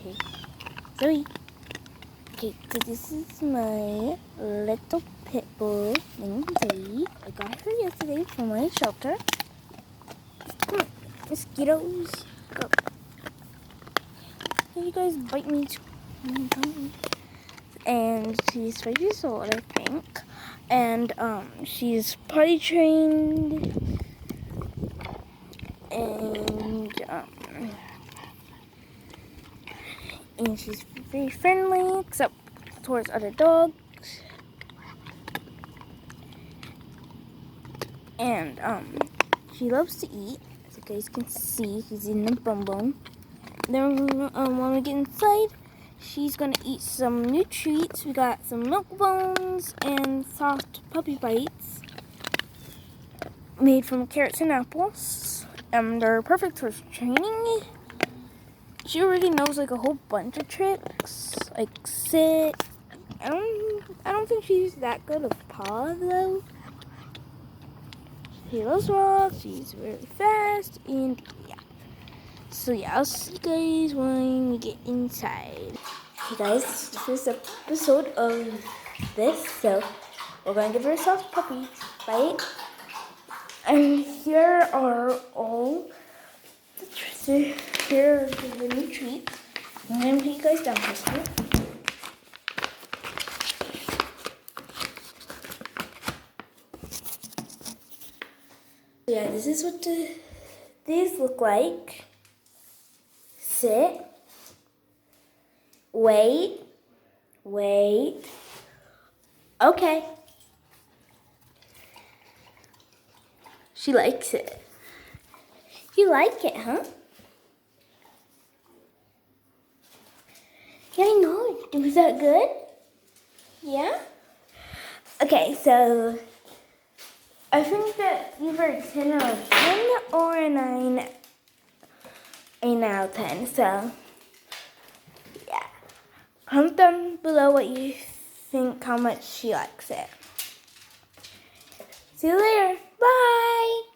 Okay. Zoe. Okay, so this is my little pit bull named Zoe. I got her yesterday from my shelter. Come on, mosquitoes. Go. You guys bite me too. And she's 5 years old, I think. And she's potty trained. And she's very friendly, except towards other dogs. And she loves to eat. As you guys can see, she's eating a bun bun. Then when we get inside, she's gonna eat some new treats. We got some milk bones and soft puppy bites made from carrots and apples. They're perfect for training. She already knows like a whole bunch of tricks, like sit. I don't think she's that good of paw though. She loves rocks. She's really fast, and yeah. So yeah, I'll see you guys when we get inside. Hey guys, this is the first episode of this, so we're gonna give her a soft puppy bite. And here are all the treats. Here are the new treats. I'm gonna put you guys down for a second. Yeah, this is what these look like. Sit. Wait. Okay. She likes it. You like it, huh? Yeah, I know. Was that good? Yeah? Okay, so I think that either a 10 out of 10 or a 9 out of 10. So, yeah. Comment down below what you think, how much she likes it. See you later. Bye.